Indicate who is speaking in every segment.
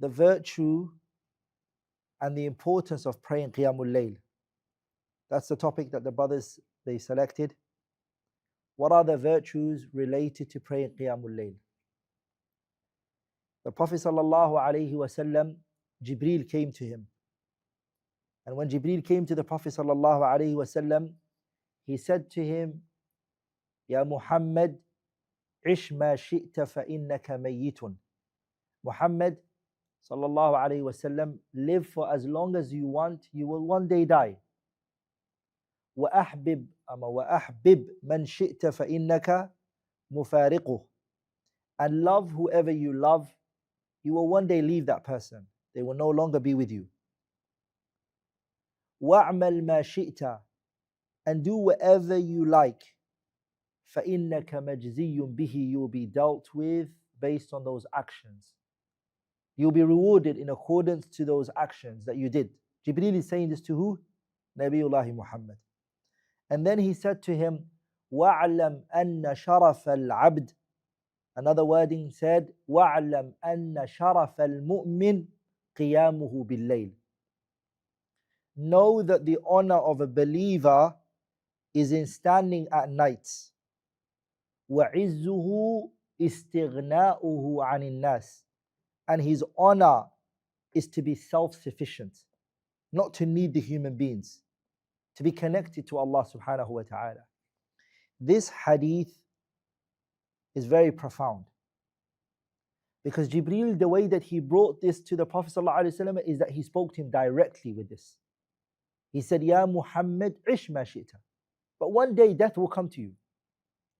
Speaker 1: the virtue and the importance of praying Qiyamul Layl. That's the topic that the brothers, they selected. What are the virtues related to praying Qiyamul Layl? The Prophet ﷺ, Jibreel came to him. And when Jibreel came to the Prophet ﷺ, he said to him, Ya Muhammad, ish ma shi'ta fa innaka mayyitun. Muhammad ﷺ, live for as long as you want, you will one day die. وأحبب من شئت فإنك مفارقه. And love whoever you love, you will one day leave that person. They will no longer be with you. وَاعْمَلْ مَا شِئْتَ, and do whatever you like. فَإِنَّكَ مَجْزِيٌّ بِهِ, you will be dealt with based on those actions. You'll be rewarded in accordance to those actions that you did. Jibreel is saying this to who? Nabiullah Muhammad. And then he said to him, وَاعْلَمْ أَنَّ شَرَفَ الْعَبْدِ. Another wording said, وَاعْلَمْ أَنَّ شَرَفَ الْمُؤْمِنِ قِيَامُهُ بِاللَّيْلِ. Know that the honor of a believer is in standing at night. وَعِزُّهُ إِسْتِغْنَاؤُهُ عَنِ النَّاسِ. And his honor is to be self-sufficient, not to need the human beings, to be connected to Allah subhanahu wa ta'ala. This hadith is very profound, because Jibreel, the way that he brought this to the Prophet ﷺ is that he spoke to him directly with this. He said, Ya Muhammad, ish ma shi'ta. But one day death will come to you.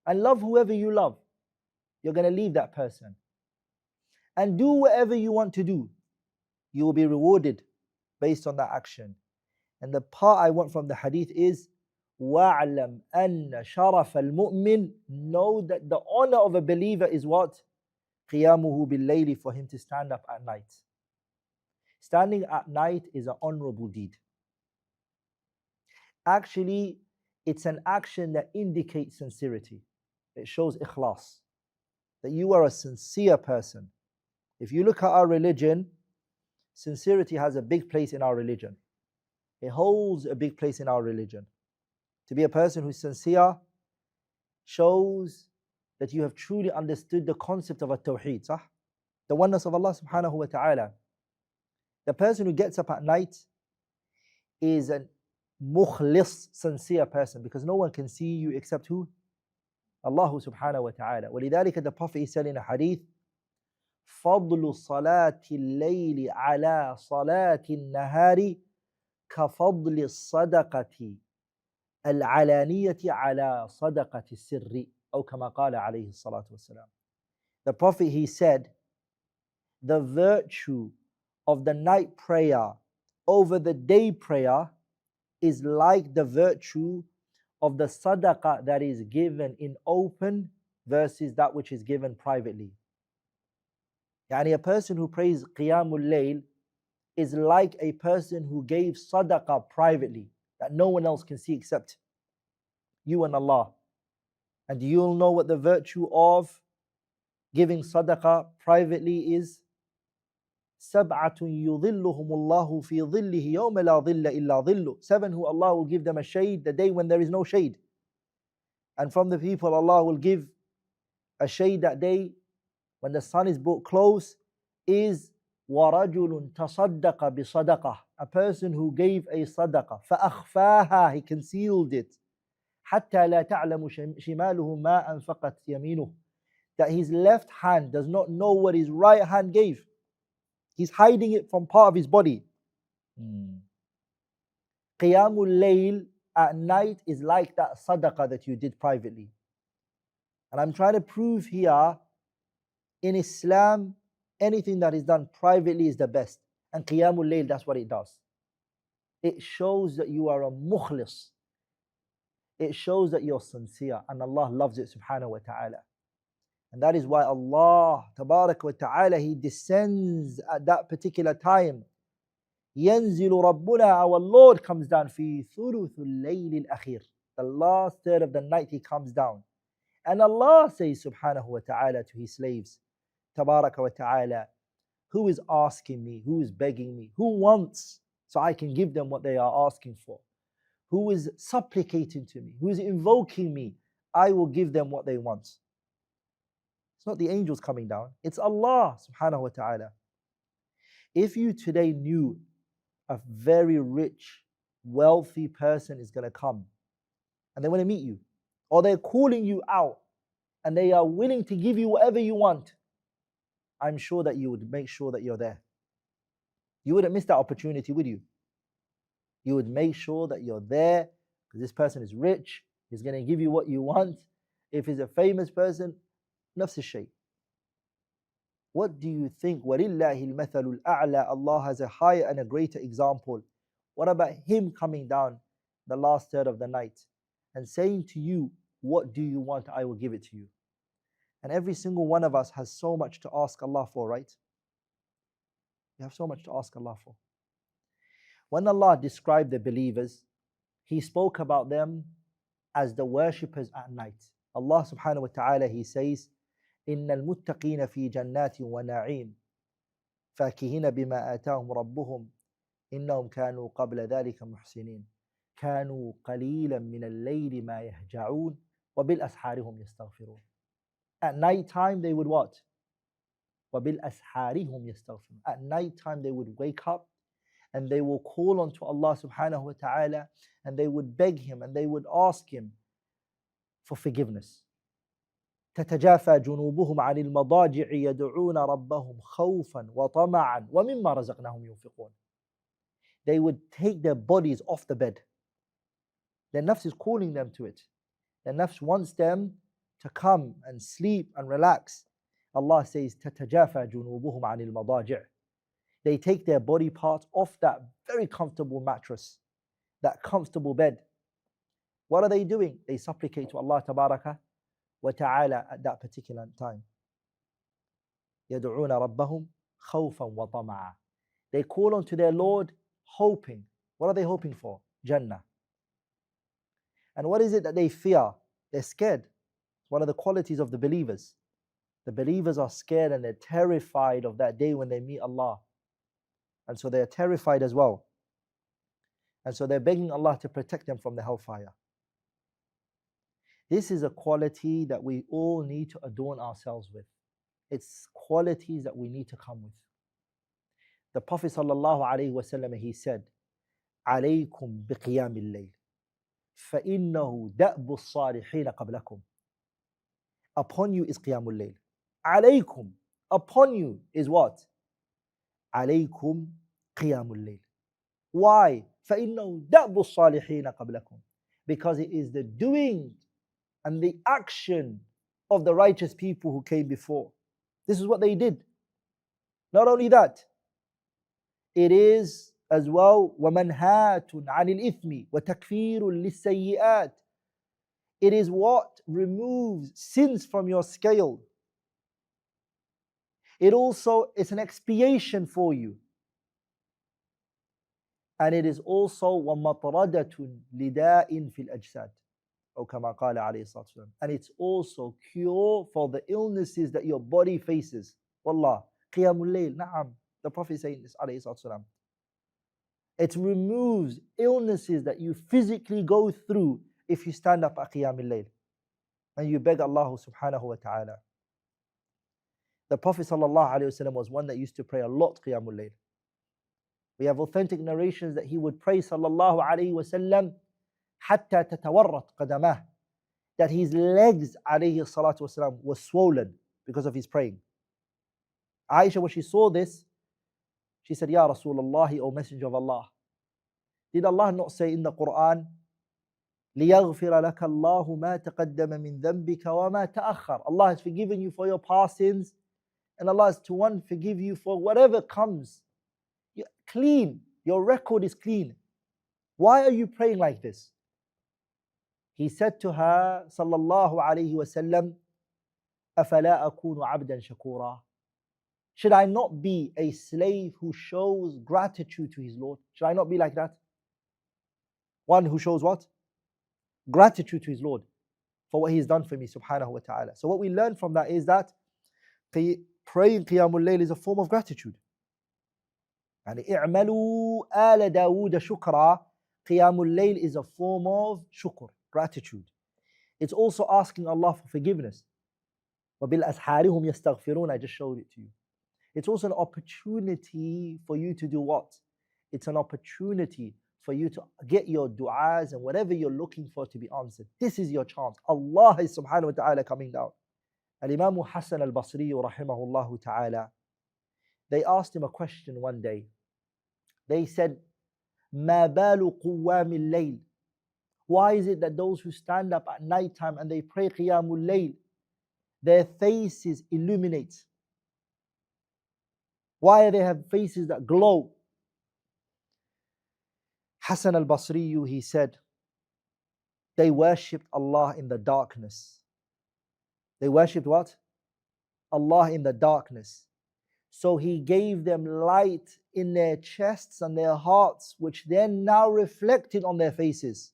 Speaker 1: And love whoever you love. You're going to leave that person. And do whatever you want to do. You will be rewarded based on that action. And the part I want from the hadith is, وَاعْلَمْ أَنَّ شَرَفَ الْمُؤْمِنِ. Know that the honor of a believer is what? قِيَامُهُ بِاللَّيْلِ, for him to stand up at night. Standing at night is an honorable deed. Actually, it's an action that indicates sincerity. It shows ikhlas, that you are a sincere person. If you look at our religion, sincerity has a big place in our religion. It holds a big place in our religion. To be a person who's sincere shows that you have truly understood the concept of at-tawheed, صح? The oneness of Allah subhanahu wa ta'ala. The person who gets up at night is a mukhlis, sincere person, because no one can see you except who? Allah subhanahu wa ta'ala. ولذلك the Prophet he said in a hadith, فضل صلاة الليل على صلاة النهار كفضل الصدقة العلانية على صدقة السر, أو كما قال عليه الصلاة والسلام. The Prophet he said, the virtue of the night prayer over the day prayer is like the virtue of the sadaqah that is given in open versus that which is given privately. Yani a person who prays Qiyamul Layl is like a person who gave sadaqah privately, that no one else can see except you and Allah. And you'll know what the virtue of giving sadaqah privately is. سَبْعَةٌ يُظِلُّهُمُ اللَّهُ فِي ظِلِّهِ يَوْمَ لَا ظِلَّ إِلَّا ظِلُّ. 7 who Allah will give them a shade the day when there is no shade. And from the people Allah will give a shade that day when the sun is brought close is وَرَجُلٌ تَصَدَّقَ بِصَدَقَةٍ. A person who gave a sadaqah. فَأَخْفَاهَا, he concealed it. حَتَّى لَا تَعْلَمُ شِمَالُهُ مَا أَنْفَقَتْ يَمِينُهُ. That his left hand does not know what his right hand gave. He's hiding it from part of his body. Qiyamul Layl at night is like that sadaqah that you did privately. And I'm trying to prove here, in Islam, anything that is done privately is the best. And Qiyamul Layl, that's what it does. It shows that you are a mukhlis. It shows that you're sincere, and Allah loves it subhanahu wa ta'ala. And that is why Allah tabarak wa ta'ala, He descends at that particular time. ينزل ربنا, our Lord comes down في ثلث الليل الأخير. The last third of the night He comes down. And Allah says subhanahu wa ta'ala to His slaves, tabarak wa ta'ala, Who is asking me? Who is begging me? Who wants so I can give them what they are asking for? Who is supplicating to me? Who is invoking me? I will give them what they want. It's not the angels coming down. It's Allah subhanahu wa ta'ala. If you today knew a very rich, wealthy person is going to come and they want to meet you, or they're calling you out and they are willing to give you whatever you want, I'm sure that you would make sure that you're there. You wouldn't miss that opportunity, would you? You would make sure that you're there because this person is rich, he's going to give you what you want. If he's a famous person, nafs al-shay. What do you think? وَلِلَّهِ الْمَثَلُ الْأَعْلَى. Allah has a higher and a greater example. What about him coming down the last third of the night and saying to you, what do you want? I will give it to you. And every single one of us has so much to ask Allah for, right? We have so much to ask Allah for. When Allah described the believers, He spoke about them as the worshippers at night. Allah subhanahu wa ta'ala, He says, إِنَّ الْمُتَّقِينَ فِي جَنَّاتٍ وَنَعِيمٍ فَاكِهِينَ بِمَا آتَاهُمْ رَبُّهُمْ إِنَّهُمْ كَانُوا قَبْلَ ذَلِكَ مُحْسِنِينَ كَانُوا قَلِيلًا مِنَ اللَّيْلِ مَا يَهْجَعُونَ وَبِالْأَسْحَارِ هُمْ يَسْتَغْفِرُونَ. At night time they would what? وَبِالْأَسْحَارِ هُمْ يَسْتَغْفِرُونَ. At night time they would wake up and they will call unto Allah subhanahu wa ta'ala and they would beg Him and they would ask Him for forgiveness. تتجافى جنوبهم عن المضاجع يدعون ربهم خوفا وطمعا ومما رزقناهم ينفقون. They would take their bodies off the bed. Their nafs is calling them to it. Their nafs wants them to come and sleep and relax. Allah says تتجافى جنوبهم عن المضاجع. They take their body parts off that very comfortable mattress, that comfortable bed. What are they doing? They supplicate to Allah tabaraka wa ta'ala at that particular time. يَدْعُونَ رَبَّهُمْ خَوْفًا وَطَمَعًا. They call unto their Lord hoping. What are they hoping for? Jannah. And what is it that they fear? They're scared. It's one of the qualities of the believers. The believers are scared and they're terrified of that day when they meet Allah. And so they're terrified as well. And so they're begging Allah to protect them from the hellfire. This is a quality that we all need to adorn ourselves with. It's qualities that we need to come with. The Prophet ﷺ, he said, عليكم بقيام الليل فإنه دأب الصالحين قبلكم. Upon you is قيام الليل. عليكم. Upon you is what? عليكم قيام الليل. Why? فإنه دأب الصالحين قبلكم. Because it is the doing and the action of the righteous people who came before. This is what they did. Not only that, it is as well وَمَنْهَاتٌ عَنِ الْإِثْمِ وَتَكْفِيرٌ لِلسَّيِّئَاتِ. It is what removes sins from your scale. It also is an expiation for you. And it is also وَمَطْرَدَةٌ لِدَاءٍ فِي الْأَجْسَادِ. أو كما قال عليه الصلاة والسلام. And it's also cure for the illnesses that your body faces. Wallah, qiyamul layl, na'am. The Prophet saying this, عليه الصلاة والسلام. It removes illnesses that you physically go through if you stand up at qiyamul layl. And you beg Allah subhanahu wa ta'ala. The Prophet sallallahu alayhi wa sallam was one that used to pray a lot qiyamul layl. We have authentic narrations that he would pray sallallahu alayhi wa sallam حتى تتورط قدماه, that his legs عليه الصلاة والسلام were swollen because of his praying. Aisha, when she saw this, she said, Ya Rasulullah, O Messenger of Allah, did Allah not say in the Quran, لِيَغْفِرَ لَكَ اللَّهُ مَا تَقَدَّمَ مِنْ ذَنْبِكَ وَمَا تَأَخَّرَ. Allah has forgiven you for your past sins, and Allah is to one forgive you for whatever comes. You're clean, your record is clean. Why are you praying like this? He said to her, sallallahu alayhi wa sallam, أَفَلَا أَكُونُ عَبْدًا شَكُورًا. Should I not be a slave who shows gratitude to his Lord? Should I not be like that? One who shows what? Gratitude to his Lord for what he has done for me, subhanahu wa ta'ala. So what we learn from that is that praying qiyamul layl is a form of gratitude. يعني اعملوا آل داود شكرا. Qiyamul Layl is a form of shukr, gratitude. It's also asking Allah for forgiveness. وَبِالْأَسْحَارِ هُمْ يَسْتَغْفِرُونَ. I just showed it to you. It's also an opportunity for you to do what? It's an opportunity for you to get your du'as and whatever you're looking for to be answered. This is your chance. Allah is subhanahu wa ta'ala coming down. Al-Imam Hassan al-Basri rahimahullah ta'ala, they asked him a question one day. They said, مَا بَالُ قُوَّامِ اللَّيْلِ. Why is it that those who stand up at night time and they pray Qiyamul Layl, their faces illuminate? Why do they have faces that glow? Hassan al-Basri, he said, they worshipped Allah in the darkness. They worshipped what? Allah in the darkness. So He gave them light in their chests and their hearts, which then now reflected on their faces.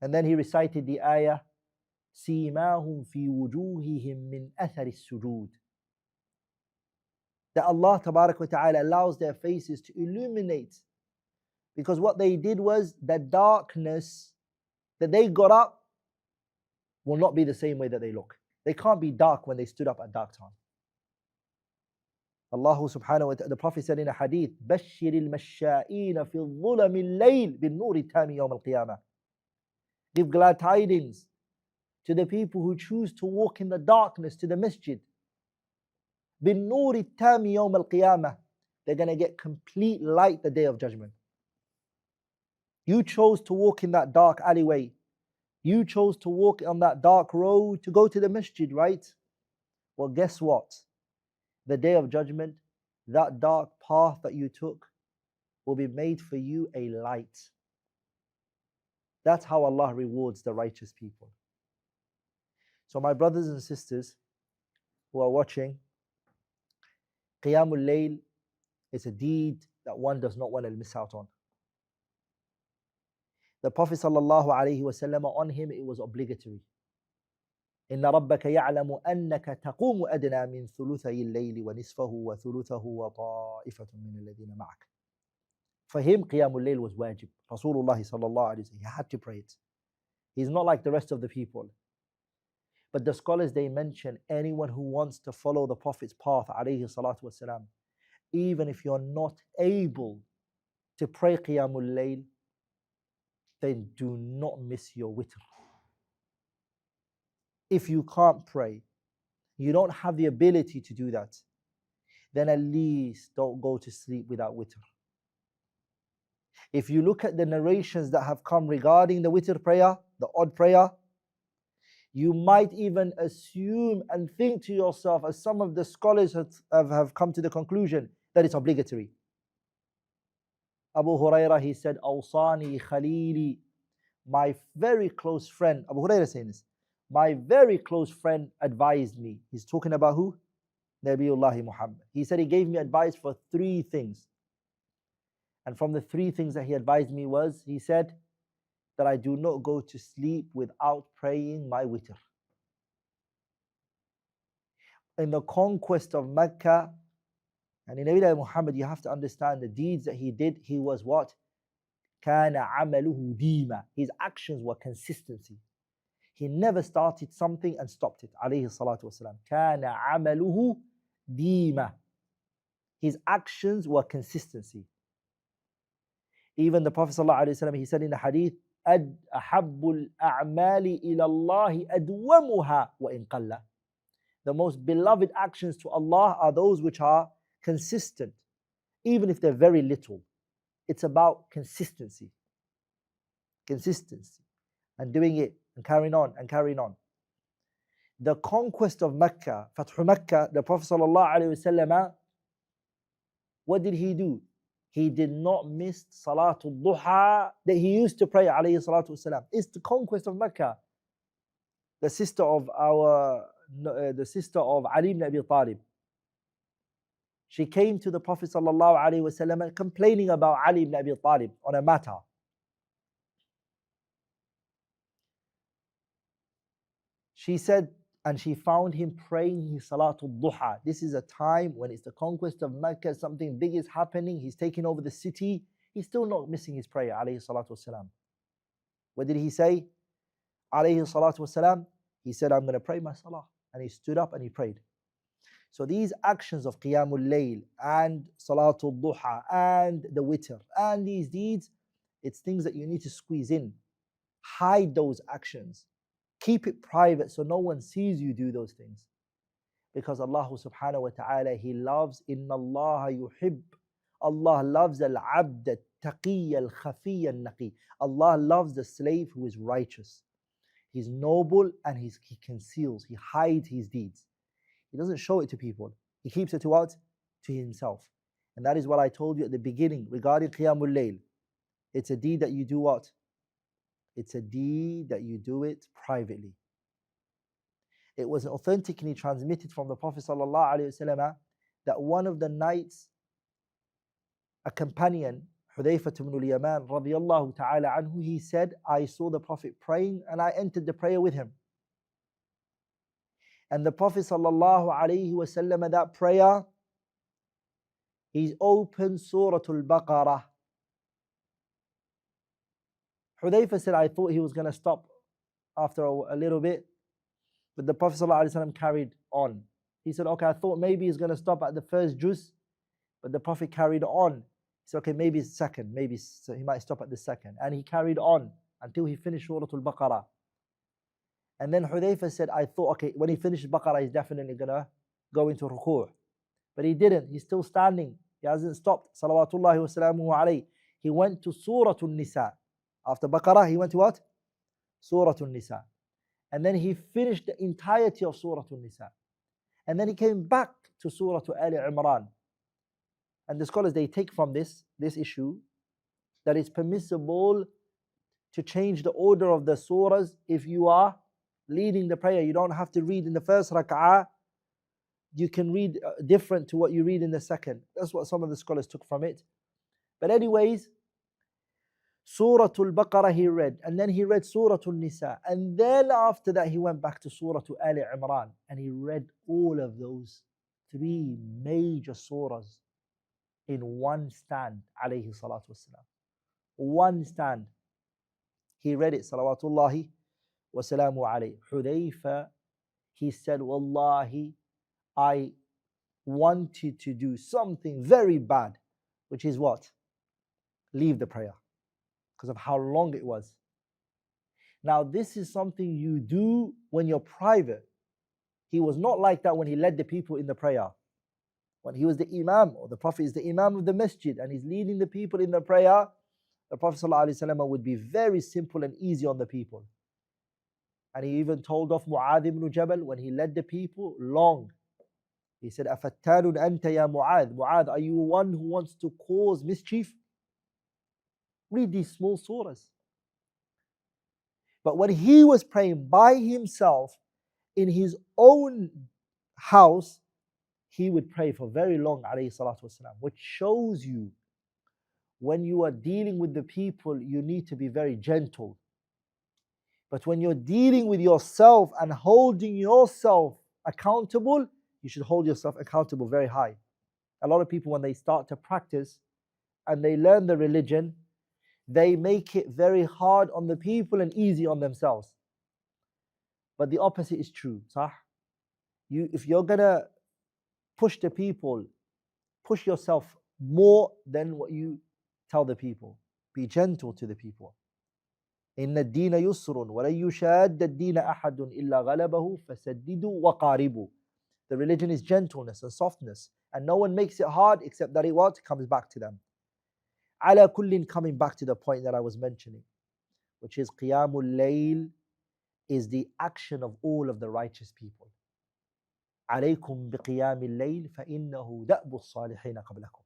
Speaker 1: And then he recited the ayah, سِيمَاهُمْ فِي وُجُوهِهِمْ مِنْ أَثَرِ السُّجُودِ. That Allah Tabarak wa Ta'ala allows their faces to illuminate. Because what they did was, the darkness that they got up will not be the same way that they look. They can't be dark when they stood up at dark time. Allah subhanahu wa ta'ala, the Prophet said in a hadith, بَشِّرِ الْمَشَّائِينَ فِي الظُّلَمِ اللَّيْلِ بِالنُّورِ التَّامِ يَوْمَ الْقِيَامَةِ. Give glad tidings to the people who choose to walk in the darkness to the masjid. بِالنُّورِ التَّامِ يَوْمَ الْقِيَامَةِ. They're going to get complete light the day of judgment. You chose to walk in that dark alleyway. You chose to walk on that dark road to go to the masjid, right? Well, guess what? The day of judgment, that dark path that you took will be made for you a light. That's how Allah rewards the righteous people. So my brothers and sisters who are watching, Qiyamul Layl is a deed that one does not want to miss out on. The Prophet sallallahu alaihi wasallam, on him it was obligatory. إن ربك يعلم أنك تقوم أدنى من ثلثي الليل ونصفه وثلثه وطائفة من الذين معك. For him, Qiyamul Layl was wajib. Rasulullah sallallahu alaihi wasallam, he had to pray it. He's not like the rest of the people. But the scholars, they mention anyone who wants to follow the Prophet's path, alayhi salatu wasalam, even if you're not able to pray Qiyamul Layl, then do not miss your witr. If you can't pray, you don't have the ability to do that, then at least don't go to sleep without witr. If you look at the narrations that have come regarding the witr prayer, the odd prayer, you might even assume and think to yourself, as some of the scholars have come to the conclusion, that it's obligatory. Abu Hurairah, he said, Awsani Khalili, my very close friend, Abu Hurairah saying this, my very close friend advised me. He's talking about who? Nabiullah Muhammad. He said he gave me advice for 3 things. And from the 3 things that he advised me was, he said that I do not go to sleep without praying my witr. In the conquest of Mecca, and in Nabi Muhammad, you have to understand the deeds that he did. He was what? كَانَ عَمَلُهُ دِيمًا. His actions were consistency. He never started something and stopped it. Alayhi salatu wasalam. كَانَ عَمَلُهُ دِيمًا. His actions were consistency. Even the Prophet ﷺ, he said in the hadith, أَحَبُّ الْأَعْمَالِ إِلَى اللَّهِ أَدْوَمُهَا وَإِنْ قَلَّ. The most beloved actions to Allah are those which are consistent, even if they're very little. It's about consistency. Consistency. And doing it, and carrying on, and carrying on. The conquest of Mecca, Fathu Mecca, the Prophet ﷺ, what did he do? He did not miss Salatul Duha that he used to pray, alayhi salatu wasalam. It's the conquest of Mecca. The sister of Ali ibn Abi Talib, she came to the Prophet sallallahu alaihi wasallam complaining about Ali ibn Abi Talib on a matter. She said, and she found him praying his Salatul Duha. This is a time when it's the conquest of Mecca, something big is happening, he's taking over the city. He's still not missing his prayer, alayhi salatu wasalam. What did he say? Alayhi salatu wasalam, he said, I'm going to pray my salah. And he stood up and he prayed. So these actions of Qiyamul Layl and Salatul Duha and the Witr and these deeds, it's things that you need to squeeze in. Hide those actions. Keep it private so no one sees you do those things. Because Allah subhanahu wa ta'ala, He loves, Inna Allah yuhib. Allah loves al-abd al-taqi al-khafi al-naqi. Allah loves the slave who is righteous. He's noble and he conceals, he hides his deeds. He doesn't show it to people. He keeps it to what? To himself. And that is what I told you at the beginning regarding Qiyamul Layl. It's a deed that you do what? It's a deed that you do it privately. It was authentically transmitted from the Prophet ﷺ that one of the nights, a companion, Hudayfa ibn al-Yaman radiyallahu ta'ala anhu, he said, I saw the Prophet praying and I entered the prayer with him. And the Prophet ﷺ, that prayer, he's opened Suratul Baqarah. Hudayfa said, I thought he was going to stop after a little bit, but the Prophet ﷺ carried on. He said, okay, I thought maybe he's going to stop at the first juz, but the Prophet carried on. He said, okay, maybe it's second, maybe so he might stop at the second. And he carried on until he finished Suratul Baqarah. And then Hudayfa said, I thought, okay, when he finishes Baqarah, he's definitely going to go into ruku'. But he didn't. He's still standing. He hasn't stopped. Salawatullahi wa salamuhu alayhi. He went to Suratul Nisa. After Baqarah, he went to what? Suratul Nisa. And then he finished the entirety of Suratul Nisa. And then he came back to Suratul Ali Imran. And the scholars, they take from this issue that it's permissible to change the order of the surahs if you are leading the prayer. You don't have to read in the first rak'ah. You can read different to what you read in the second. That's what some of the scholars took from it. But anyways, Suratul Baqarah he read, and then he read Suratul Nisa, and then after that he went back to Suratul Ali Imran, and he read all of those three major surahs in one stand, alayhi salatu wassalam. One stand. He read it, salawatullahi wa salamu alayhi. Hudayfa, he said, Wallahi, I wanted to do something very bad, which is what? Leave the prayer, because of how long it was. Now, this is something you do when you're private. He was not like that when he led the people in the prayer. When he was the Imam, or the Prophet is the Imam of the masjid, and he's leading the people in the prayer, the Prophet ﷺ would be very simple and easy on the people. And he even told off Mu'adh ibn Jabal when he led the people long. He said, أَفَتَّانٌ أَنْتَ يَا Mu'adh. Mu'adh, are you one who wants to cause mischief? Read these small surahs. But when he was praying by himself in his own house, he would pray for very long, alayhi salatu wasalam, which shows you when you are dealing with the people, you need to be very gentle. But when you're dealing with yourself and holding yourself accountable, you should hold yourself accountable very high. A lot of people, when they start to practice and they learn the religion, they make it very hard on the people and easy on themselves. But the opposite is true. Sah? If you're going to push the people, push yourself more than what you tell the people. Be gentle to the people. إن الدين يسر ولن يشاد الدين أحد إلا غلبه فسددوا وقاربوا. The religion is gentleness and softness, and no one makes it hard except that it what? Comes back to them. على كل, coming back to the point that I was mentioning, which is Qiyamul Layl is the action of all of the righteous people. عليكم بقيام الليل فإنه دأب الصالحين قبلكم.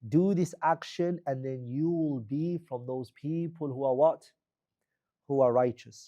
Speaker 1: Do this action and then you will be from those people who are what? Who are righteous.